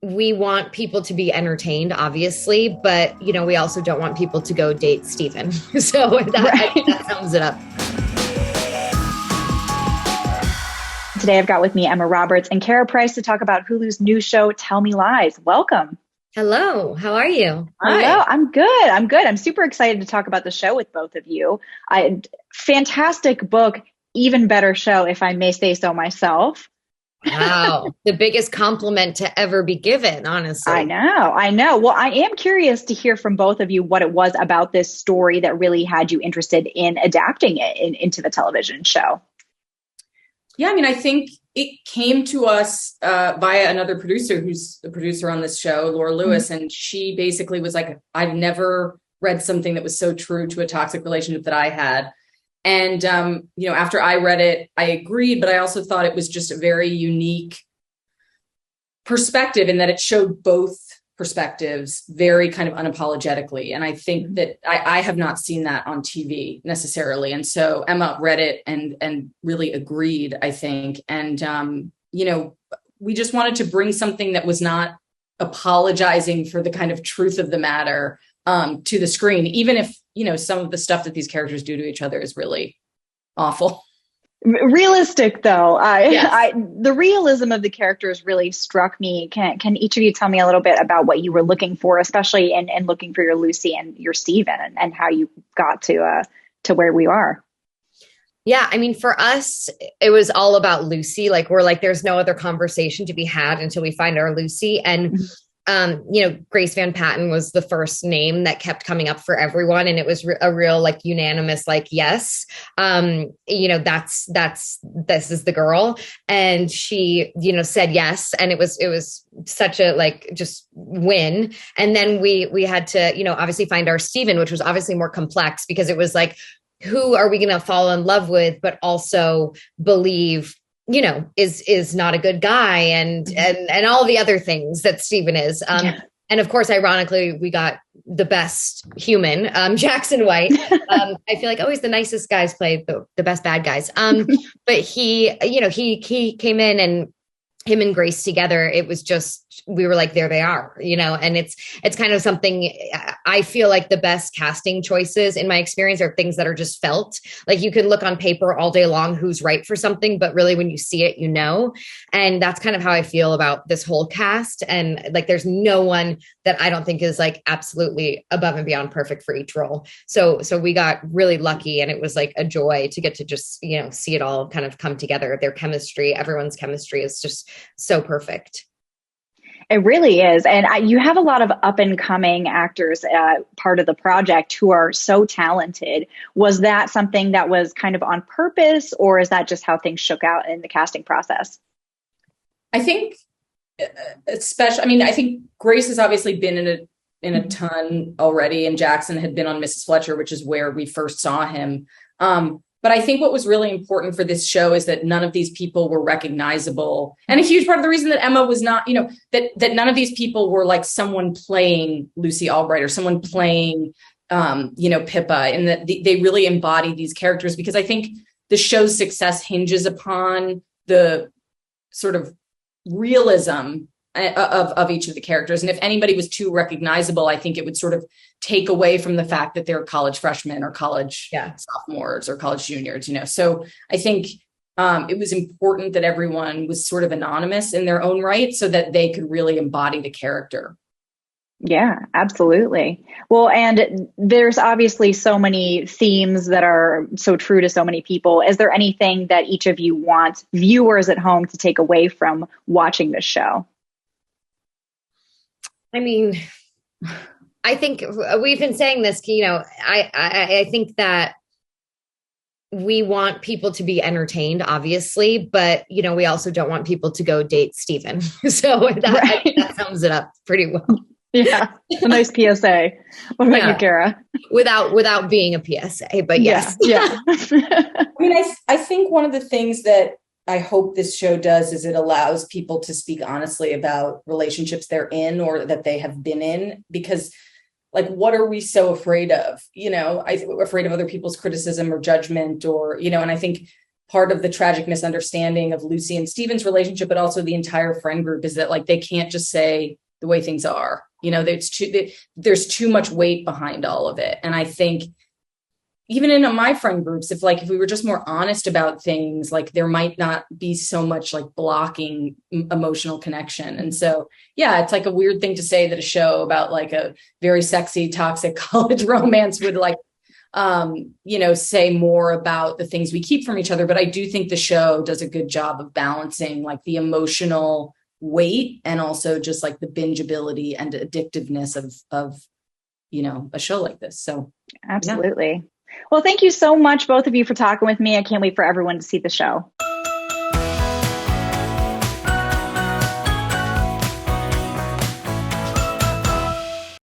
we want people to be entertained, obviously, but we also don't want people to go date Steven. So I think that sums it up. Today I've got with me Emma Roberts and Karah Preiss to talk about Hulu's new show, Tell Me Lies. Welcome. Hello, how are you? Hello, I'm good. I'm super excited to talk about the show with both of you. Fantastic book, even better show, if I may say so myself. Wow. The biggest compliment to ever be given, honestly. I know. Well, I am curious to hear from both of you what it was about this story that really had you interested in adapting it into the television show. Yeah, I mean, I think it came to us via another producer who's the producer on this show, Laura Lewis, and she basically was like, I've never read something that was so true to a toxic relationship that I had. And, after I read it, I agreed, but I also thought it was just a very unique perspective in that it showed both perspectives very kind of unapologetically. And I think that I have not seen that on TV necessarily. And so Emma read it and really agreed, I think. And, we just wanted to bring something that was not apologizing for the kind of truth of the matter to the screen, even if, some of the stuff that these characters do to each other is really awful. Realistic, though. Yes. The realism of the characters really struck me. Can each of you tell me a little bit about what you were looking for, especially in looking for your Lucy and your Steven, and how you got to where we are? Yeah, I mean, for us, it was all about Lucy. Like, we're like, there's no other conversation to be had until we find our Lucy. And Grace Van Patten was the first name that kept coming up for everyone. And it was a real like unanimous, like, yes, this is the girl. And she, said yes. And it was such a like just win. And then we had to, obviously find our Steven, which was obviously more complex because it was like, who are we going to fall in love with, but also believe is not a good guy and all the other things that Steven is. And of course, ironically, we got the best human, Jackson White. I feel like always the nicest guys play the best bad guys. But he came in and him and Grace together, it was just, we were like, there they are, and it's kind of something I feel like the best casting choices in my experience are things that are just felt. Like you can look on paper all day long who's right for something, but really when you see it, and that's kind of how I feel about this whole cast. And like, there's no one that I don't think is like absolutely above and beyond perfect for each role. So we got really lucky and it was like a joy to get to just, see it all kind of come together. Their chemistry, everyone's chemistry is just so perfect. It really is. And you have a lot of up and coming actors part of the project who are so talented. Was that something that was kind of on purpose, or is that just how things shook out in the casting process? I think I think Grace has obviously been in a ton already, and Jackson had been on Mrs. Fletcher, which is where we first saw him. But I think what was really important for this show is that none of these people were recognizable. And a huge part of the reason that Emma was not, that none of these people were like someone playing Lucy Albright or someone playing, Pippa, and that they really embody these characters, because I think the show's success hinges upon the sort of realism of each of the characters. And if anybody was too recognizable, I think it would sort of take away from the fact that they're college freshmen or college sophomores or college juniors, So I think it was important that everyone was sort of anonymous in their own right so that they could really embody the character. Yeah, absolutely. Well, and there's obviously so many themes that are so true to so many people. Is there anything that each of you want viewers at home to take away from watching this show? I mean, I think we've been saying this, I think that we want people to be entertained, obviously, but, we also don't want people to go date Steven. So I think that sums it up pretty well. Yeah, a nice PSA. What about you, Karah? Without being a PSA, but yes. Yeah. I mean, I think one of the things that I hope this show does is it allows people to speak honestly about relationships they're in or that they have been in, because like, what are we so afraid of? We're afraid of other people's criticism or judgment or, and I think part of the tragic misunderstanding of Lucy and Steven's relationship, but also the entire friend group, is that like, they can't just say the way things are, you know, there's too much weight behind all of it. And I think even in my friend groups, if we were just more honest about things, like there might not be so much like blocking emotional connection. And so, yeah, it's like a weird thing to say that a show about like a very sexy, toxic college romance would like, you know, say more about the things we keep from each other. But I do think the show does a good job of balancing like the emotional weight and also just like the bingeability and addictiveness of, you know, a show like this. So absolutely. Yeah. Well, thank you so much, both of you, for talking with me. I can't wait for everyone to see the show.